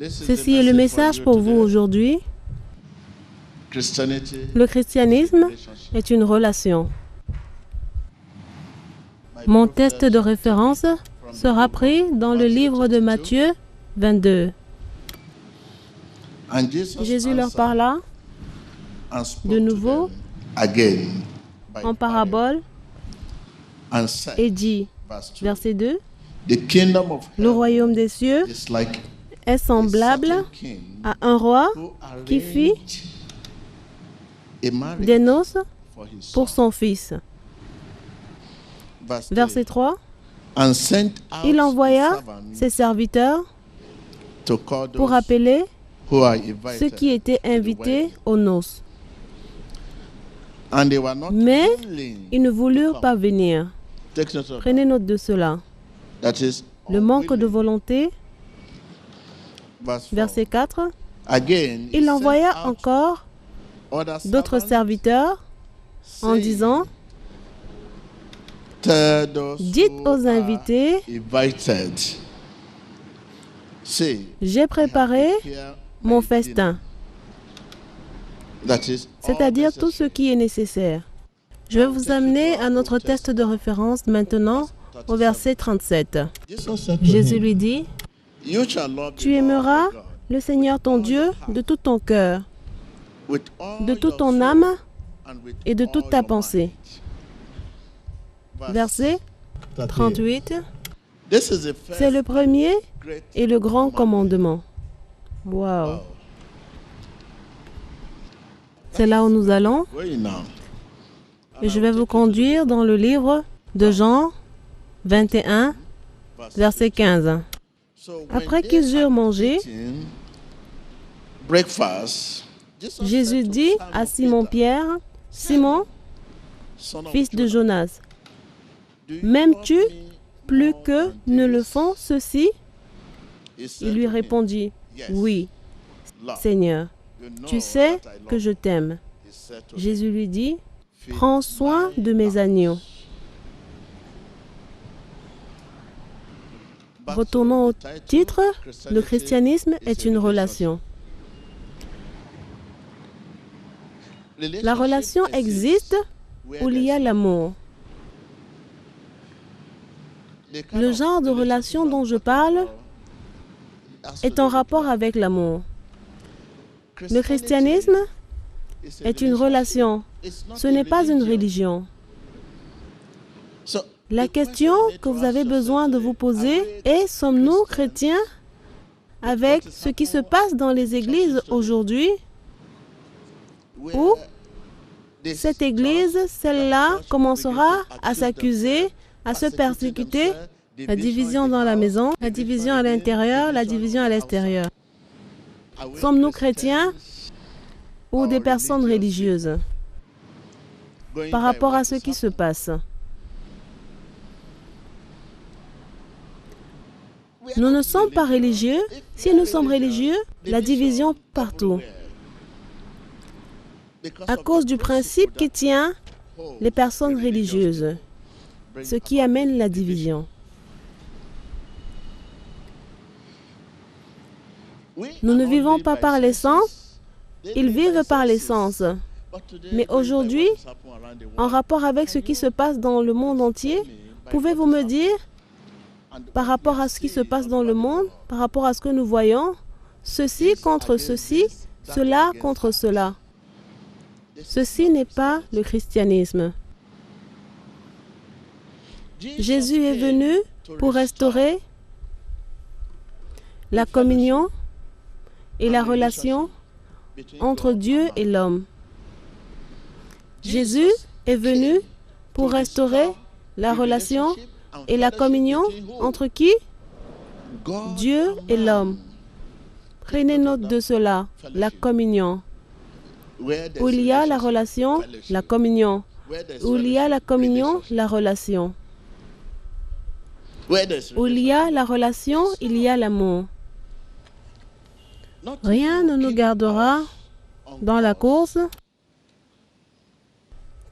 Ceci est le message pour vous aujourd'hui. Le christianisme est une relation. Mon test de référence sera pris dans le livre de Matthieu 22. Jésus leur parla de nouveau en parabole et dit, verset 2, le royaume des cieux est semblable à un roi qui fit des noces pour son fils. Verset 3, il envoya ses serviteurs pour appeler ceux qui étaient invités aux noces. Mais ils ne voulurent pas venir. Prenez note de cela. Le manque de volonté. Verset 4. Il envoya encore d'autres serviteurs en disant, dites aux invités, j'ai préparé mon festin, c'est-à-dire tout ce qui est nécessaire. Je vais vous amener à notre test de référence maintenant au verset 37. Jésus lui dit, tu aimeras le Seigneur ton Dieu de tout ton cœur, de toute ton âme et de toute ta pensée. Verset 38. C'est le premier et le grand commandement. Wow. C'est là où nous allons. Et je vais vous conduire dans le livre de Jean 21, verset 15. Après qu'ils eurent mangé, Jésus dit à Simon-Pierre, Simon, fils de Jonas, m'aimes-tu plus que ne le font ceux-ci? Il lui répondit, oui, Seigneur, tu sais que je t'aime. Jésus lui dit, prends soin de mes agneaux. Retournons au titre, le christianisme est une relation. La relation existe où il y a l'amour. Le genre de relation dont je parle est en rapport avec l'amour. Le christianisme est une relation, ce n'est pas une religion. La question que vous avez besoin de vous poser est, sommes-nous chrétiens avec ce qui se passe dans les églises aujourd'hui, ou cette église, celle-là, commencera à s'accuser, à se persécuter, la division dans la maison, la division à l'intérieur, la division à l'extérieur. Sommes-nous chrétiens ou des personnes religieuses par rapport à ce qui se passe? Nous ne sommes pas religieux. Si nous sommes religieux, la division partout. À cause du principe qui tient les personnes religieuses, ce qui amène la division. Nous ne vivons pas par l'essence, ils vivent par l'essence. Mais aujourd'hui, en rapport avec ce qui se passe dans le monde entier, pouvez-vous me dire, par rapport à ce qui se passe dans le monde, par rapport à ce que nous voyons, ceci contre ceci, cela contre cela. Ceci n'est pas le christianisme. Jésus est venu pour restaurer la communion et la relation entre Dieu et l'homme. Jésus est venu pour restaurer la relation et la communion entre qui? Dieu et l'homme. Prenez note de cela, la communion. Où il y a la relation, la communion. Où il y a la communion, la relation. Où il y a la relation, il y a l'amour. Rien ne nous gardera dans la course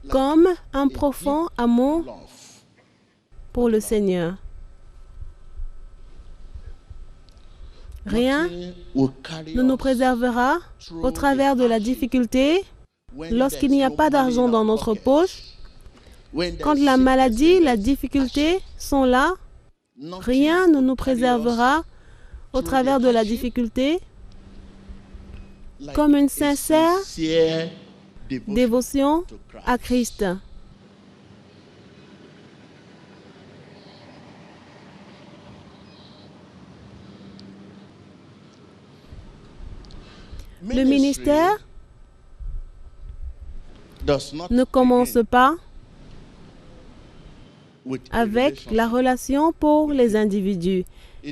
comme un profond amour pour le Seigneur. Rien ne nous préservera au travers de la difficulté lorsqu'il n'y a pas d'argent dans notre poche. Quand la maladie, la difficulté sont là, rien ne nous préservera au travers de la difficulté comme une sincère dévotion à Christ. Le ministère ne commence pas avec la relation pour les individus.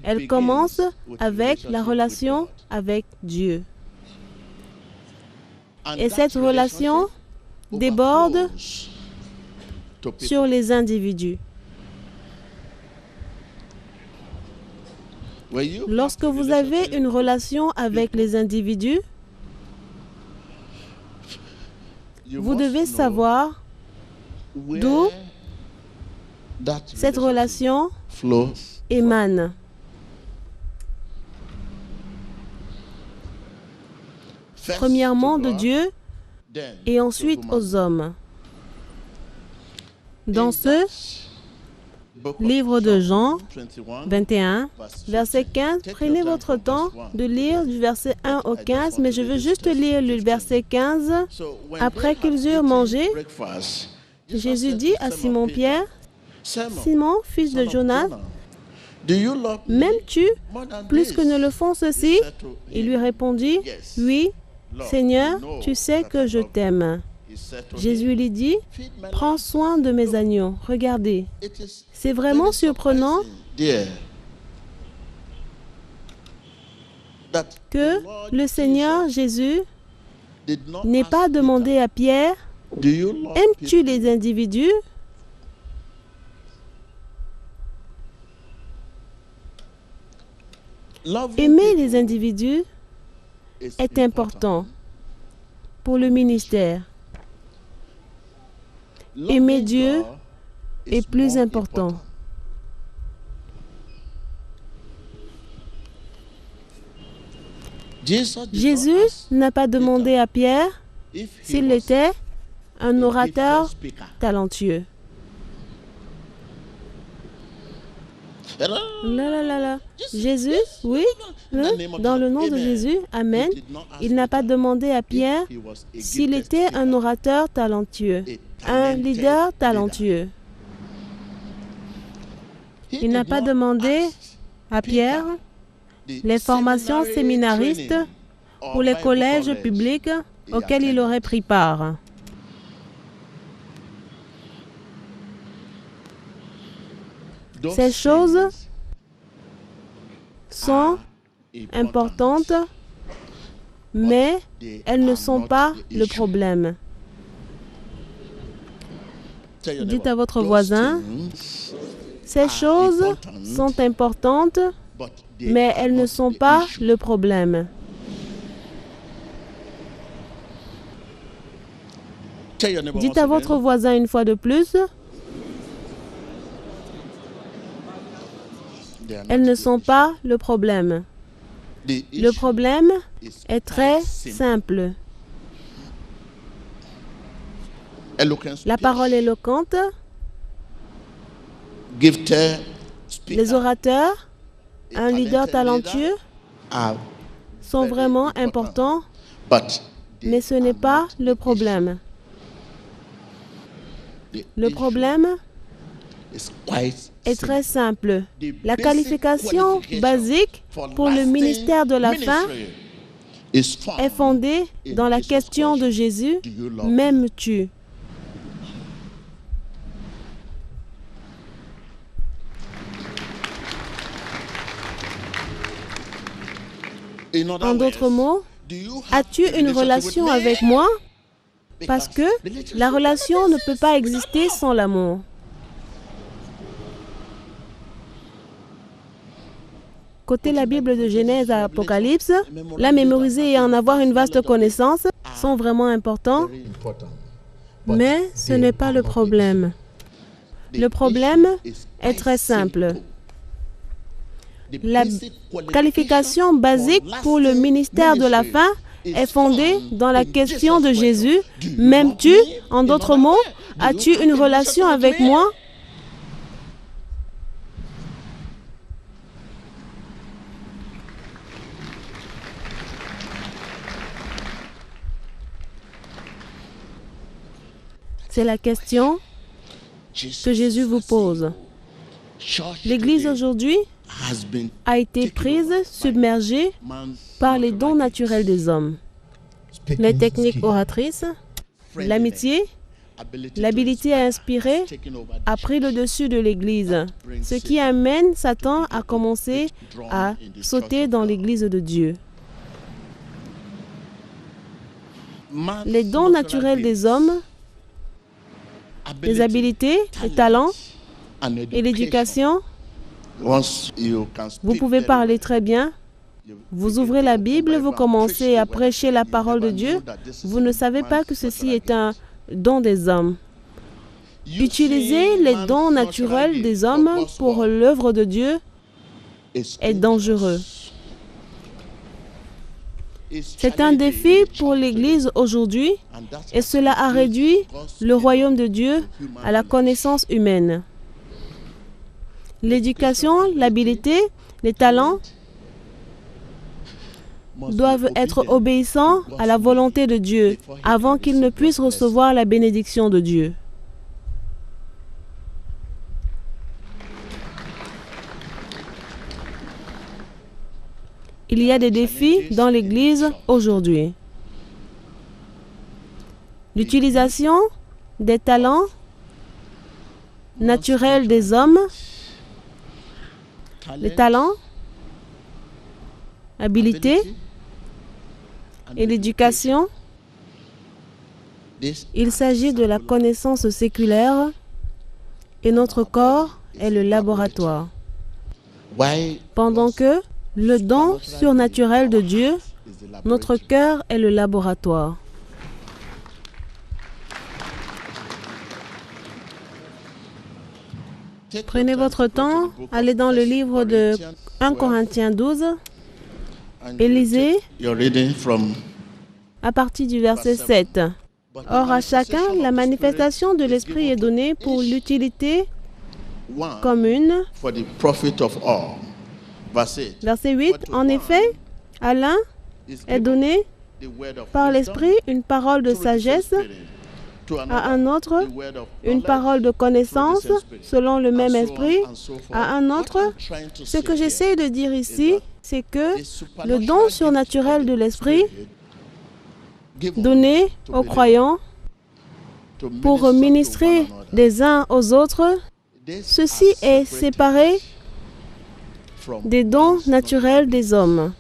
Elle commence avec la relation avec Dieu. Et cette relation déborde sur les individus. Lorsque vous avez une relation avec les individus, vous devez savoir d'où cette relation émane. Premièrement de Dieu et ensuite aux hommes. Dans ce livre de Jean 21, verset 15, prenez votre temps de lire du verset 1 au 15, mais je veux juste lire le verset 15. Après qu'ils eurent mangé, Jésus dit à Simon-Pierre, « Simon, fils de Jonas, m'aimes-tu plus que ne le font ceux-ci » Il lui répondit, « Oui, Seigneur, tu sais que je t'aime. » Jésus lui dit, « Prends soin de mes agneaux. » Regardez, c'est vraiment surprenant que le Seigneur Jésus n'ait pas demandé à Pierre, « Aimes-tu les individus ?» Aimer les individus est important pour le ministère. Aimer Dieu est plus important. Jésus n'a pas demandé à Pierre s'il était un orateur talentueux. Jésus, oui, dans le nom de Jésus, Amen. Il n'a pas demandé à Pierre s'il était un orateur talentueux, un leader talentueux. Il n'a pas demandé à Pierre les formations séminaristes pour les collèges publics auxquels il aurait pris part. Ces choses sont importantes, mais elles ne sont pas le problème. Dites à votre voisin, ces choses sont importantes, mais elles ne sont pas le problème. Dites à votre voisin une fois de plus, elles ne sont pas le problème. Le problème est très simple. La parole éloquente, les orateurs, un leader talentueux sont vraiment importants, mais ce n'est pas le problème. Le problème est très simple. La qualification basique pour le ministère de la fin est fondée dans la question de Jésus, « M'aimes-tu » ? En d'autres mots, as-tu une relation avec moi? Parce que la relation ne peut pas exister sans l'amour. Côté la Bible de Genèse à Apocalypse, la mémoriser et en avoir une vaste connaissance sont vraiment importants, mais ce n'est pas le problème. Le problème est très simple. La qualification basique pour le ministère de la fin est fondée dans la question de Jésus. M'aimes-tu? En d'autres mots, as-tu une relation avec moi? C'est la question que Jésus vous pose. L'Église aujourd'hui a été prise, submergée par les dons naturels des hommes. Les techniques oratrices, l'amitié, l'habilité à inspirer a pris le dessus de l'Église, ce qui amène Satan à commencer à sauter dans l'Église de Dieu. Les dons naturels des hommes, les habiletés, les talents et l'éducation, vous pouvez parler très bien. Vous ouvrez la Bible, vous commencez à prêcher la parole de Dieu. Vous ne savez pas que ceci est un don des hommes. Utiliser les dons naturels des hommes pour l'œuvre de Dieu est dangereux. C'est un défi pour l'Église aujourd'hui et cela a réduit le royaume de Dieu à la connaissance humaine. L'éducation, l'habileté, les talents doivent être obéissants à la volonté de Dieu avant qu'ils ne puissent recevoir la bénédiction de Dieu. Il y a des défis dans l'Église aujourd'hui. L'utilisation des talents naturels des hommes, les talents, habiletés et l'éducation. Il s'agit de la connaissance séculaire et notre corps est le laboratoire. Pendant que le don surnaturel de Dieu, notre cœur est le laboratoire. Prenez votre temps, allez dans le livre de 1 Corinthiens 12 et lisez à partir du verset 7. Or, à chacun, la manifestation de l'Esprit est donnée pour l'utilité commune. Verset 8. En effet, à l'un est donné par l'Esprit une parole de sagesse, à un autre une parole de connaissance selon le même esprit, à un autre. Ce que j'essaie de dire ici, c'est que le don surnaturel de l'esprit donné aux croyants pour ministrer des uns aux autres, ceci est séparé des dons naturels des hommes.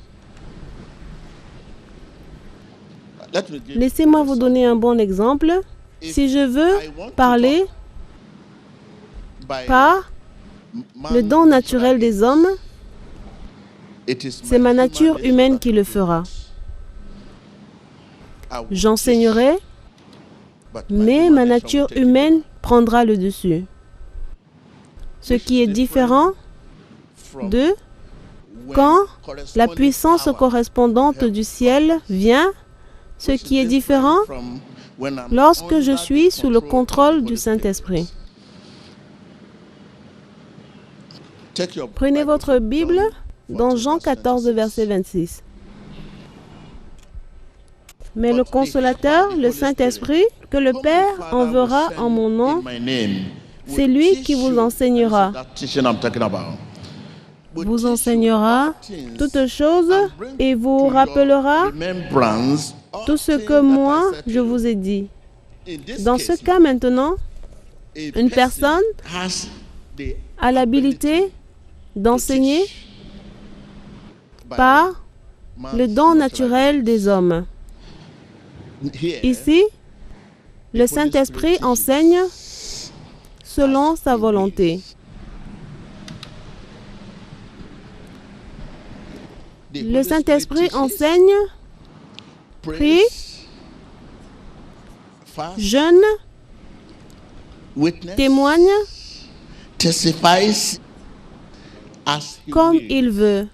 Laissez-moi vous donner un bon exemple. Si je veux parler par le don naturel des hommes, c'est ma nature humaine qui le fera. J'enseignerai, mais ma nature humaine prendra le dessus. Ce qui est différent de quand la puissance correspondante du ciel vient, ce qui est différent lorsque je suis sous le contrôle du Saint-Esprit. Prenez votre Bible dans Jean 14, verset 26. Mais le Consolateur, le Saint-Esprit, que le Père enverra en mon nom, c'est lui qui vous enseignera. Vous enseignera toutes choses et vous rappellera tout ce que moi, je vous ai dit. Dans ce cas maintenant, une personne a l'habilité d'enseigner par le don naturel des hommes. Ici, le Saint-Esprit enseigne selon sa volonté. Le Saint-Esprit enseigne, prie, jeûne, témoigne comme il veut.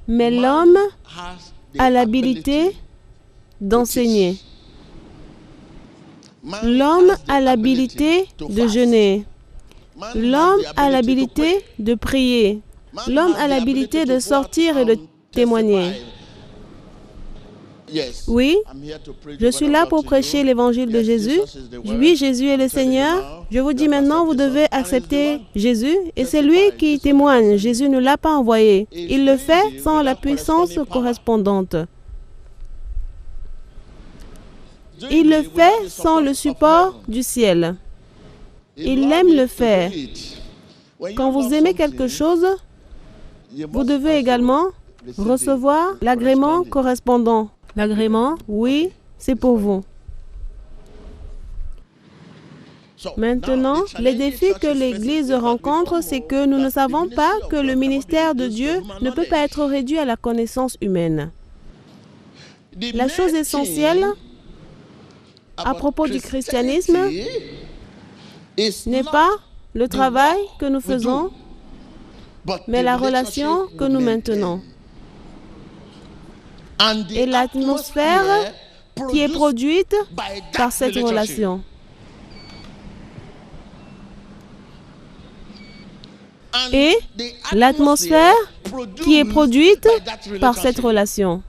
Mais l'homme a l'habilité d'enseigner. L'homme a l'habilité de jeûner. L'homme a l'habilité de prier. L'homme a l'habilité de sortir et de témoigner. Oui, je suis là pour prêcher l'évangile de Jésus. Oui, Jésus est le Seigneur. Je vous dis maintenant, vous devez accepter Jésus et c'est lui qui témoigne. Jésus ne l'a pas envoyé. Il le fait sans la puissance correspondante. Il le fait sans le support du ciel. Il aime le faire. Quand vous aimez quelque chose, vous devez également recevoir l'agrément correspondant. L'agrément, oui, c'est pour vous. Maintenant, les défis que l'Église rencontre, c'est que nous ne savons pas que le ministère de Dieu ne peut pas être réduit à la connaissance humaine. La chose essentielle à propos du christianisme n'est pas le travail que nous faisons, mais la relation que nous maintenons. Et l'atmosphère qui est produite par cette relation. Et l'atmosphère qui est produite par cette relation.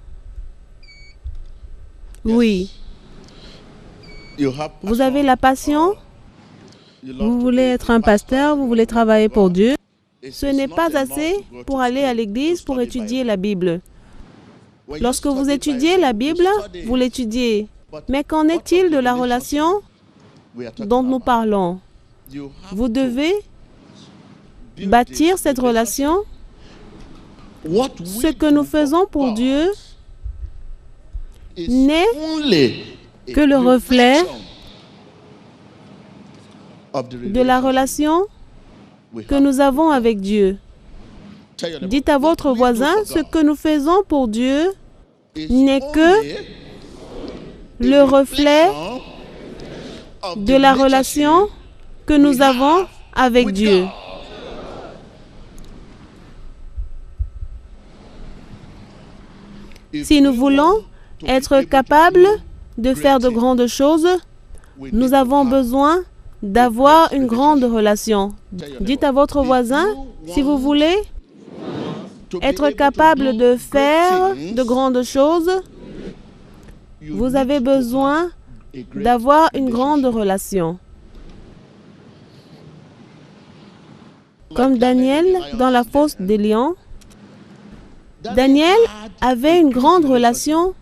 Oui. Vous avez la passion, vous voulez être un pasteur, vous voulez travailler pour Dieu. Ce n'est pas assez pour aller à l'église pour étudier la Bible. Lorsque vous étudiez la Bible, vous l'étudiez. Mais qu'en est-il de la relation dont nous parlons? Vous devez bâtir cette relation. Ce que nous faisons pour Dieu n'est que le reflet de la relation que nous avons avec Dieu. Dites à votre voisin, ce que nous faisons pour Dieu n'est que le reflet de la relation que nous avons avec Dieu. Si nous voulons être capables de faire de grandes choses, nous avons besoin d'avoir une grande relation. Dites à votre voisin, si vous voulez être capable de faire de grandes choses, vous avez besoin d'avoir une grande relation. Comme Daniel dans la fosse des lions, Daniel avait une grande relation,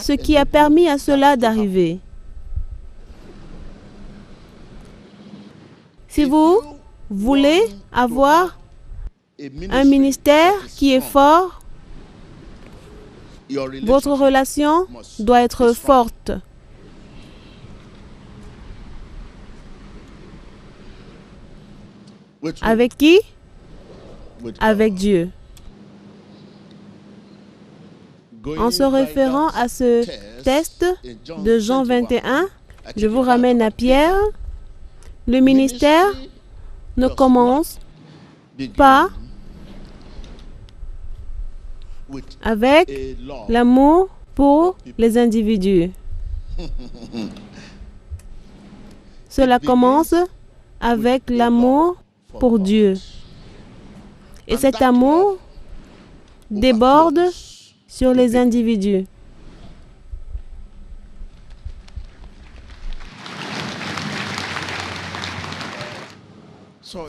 ce qui a permis à cela d'arriver. Si vous voulez avoir un ministère qui est fort, votre relation doit être forte. Avec qui? Avec Dieu. En se référant à ce test de Jean 21, je vous ramène à Pierre. Le ministère ne commence pas avec l'amour pour les individus. Cela commence avec l'amour pour Dieu. Et cet amour déborde sur les individus.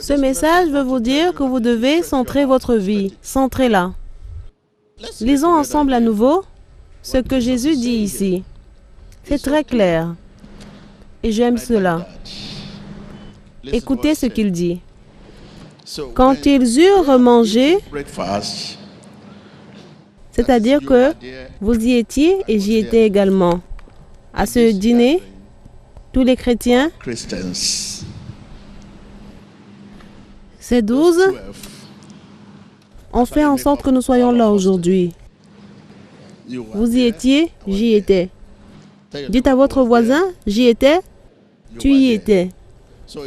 Ce message veut vous dire que vous devez centrer votre vie. Centrez-la. Lisons ensemble à nouveau ce que Jésus dit ici. C'est très clair. Et j'aime cela. Écoutez ce qu'il dit. Quand ils eurent mangé, c'est-à-dire que vous y étiez et j'y étais également. À ce dîner, tous les chrétiens, ces 12, ont fait en sorte que nous soyons là aujourd'hui. Vous y étiez, j'y étais. Dites à votre voisin, j'y étais, tu y étais.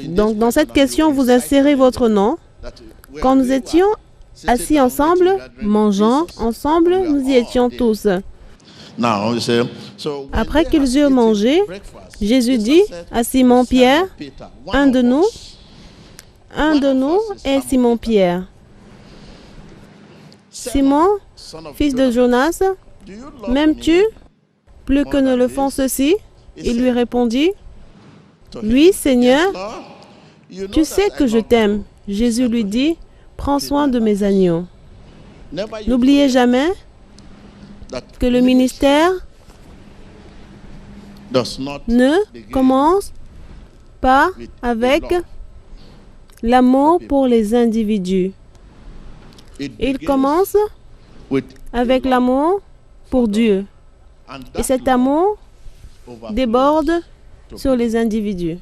Donc dans cette question, vous insérez votre nom. Quand nous étions assis ensemble, mangeant ensemble, nous y étions tous. Après qu'ils eurent mangé, Jésus dit à Simon-Pierre, un de nous est Simon-Pierre. Simon, fils de Jonas, m'aimes-tu plus que ne le font ceux-ci? Il lui répondit, oui, Seigneur, tu sais que je t'aime. Jésus lui dit, prends soin de mes agneaux. N'oubliez jamais que le ministère ne commence pas avec l'amour pour les individus. Il commence avec l'amour pour Dieu. Et cet amour déborde sur les individus.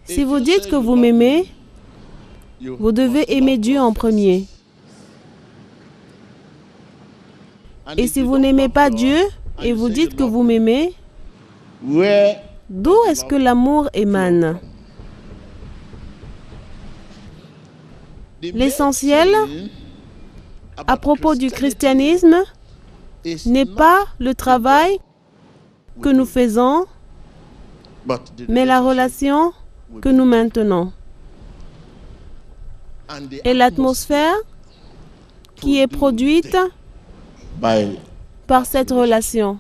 Si vous dites que vous m'aimez, vous devez aimer Dieu en premier. Et si vous n'aimez pas Dieu et vous dites que vous m'aimez, d'où est-ce que l'amour émane? L'essentiel à propos du christianisme n'est pas le travail que nous faisons, mais la relation que nous maintenons et l'atmosphère qui est produite par cette relation.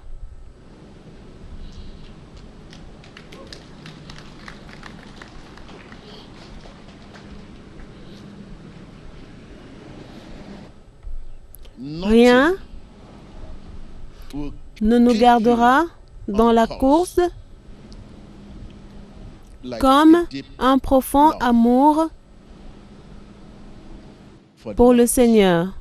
Rien ne nous gardera dans la course comme un profond amour pour le Seigneur.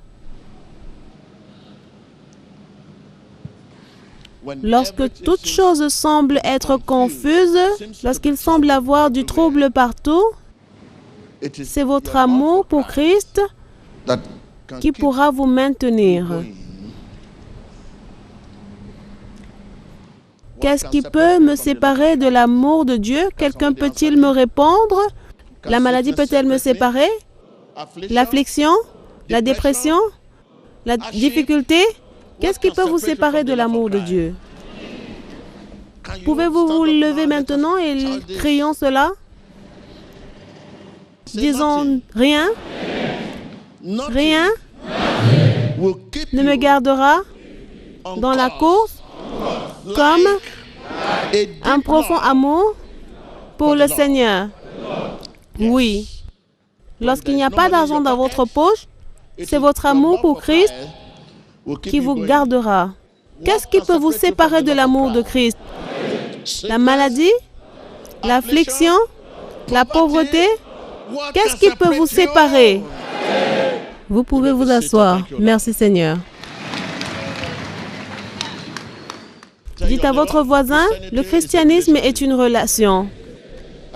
Lorsque toute chose semble être confuse, lorsqu'il semble y avoir du trouble partout, c'est votre amour pour Christ qui pourra vous maintenir. Qu'est-ce qui peut me séparer de l'amour de Dieu? Quelqu'un peut-il me répondre? La maladie peut-elle me séparer? L'affliction? La dépression? La difficulté? Qu'est-ce qui peut vous séparer de l'amour de Dieu? Pouvez-vous vous lever maintenant et crions cela? Disons rien. Rien ne me gardera dans la course comme un profond amour pour le Seigneur. Oui. Lorsqu'il n'y a pas d'argent dans votre poche, c'est votre amour pour Christ qui vous gardera. Qu'est-ce qui peut vous séparer de l'amour de Christ? La maladie? L'affliction? La pauvreté? Qu'est-ce qui peut vous séparer? Vous pouvez vous asseoir. Merci Seigneur. Dites à votre voisin, le christianisme est une relation.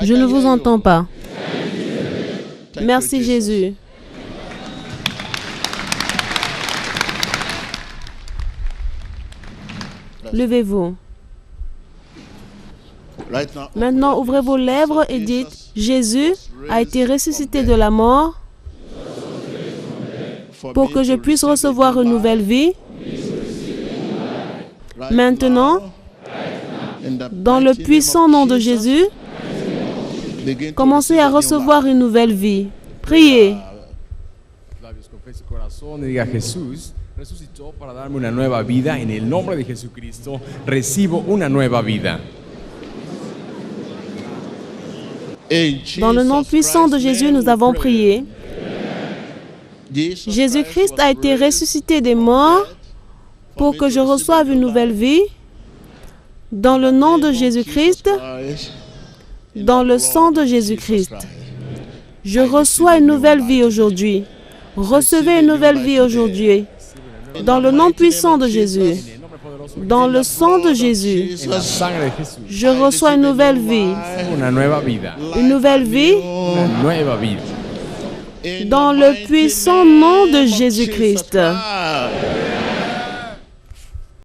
Je ne vous entends pas. Merci Jésus. Levez-vous. Maintenant, ouvrez vos lèvres et dites, Jésus a été ressuscité de la mort pour que je puisse recevoir une nouvelle vie. Maintenant, dans le puissant nom de Jésus, commencez à recevoir une nouvelle vie. Priez. Resucitó para darme una nueva vida. En el nombre de Jesucristo, recibo una nueva vida. Dans le nom puissant de Jésus, nous avons prié. Jésus-Christ a été ressuscité des morts pour que je reçoive une nouvelle vie. Dans le nom de Jésus-Christ, dans le sang de Jésus-Christ, je reçois une nouvelle vie aujourd'hui. Recevez une nouvelle vie aujourd'hui. Dans le nom puissant de Jésus, dans le sang de Jésus, je reçois une nouvelle vie. Une nouvelle vie dans le puissant nom de Jésus-Christ.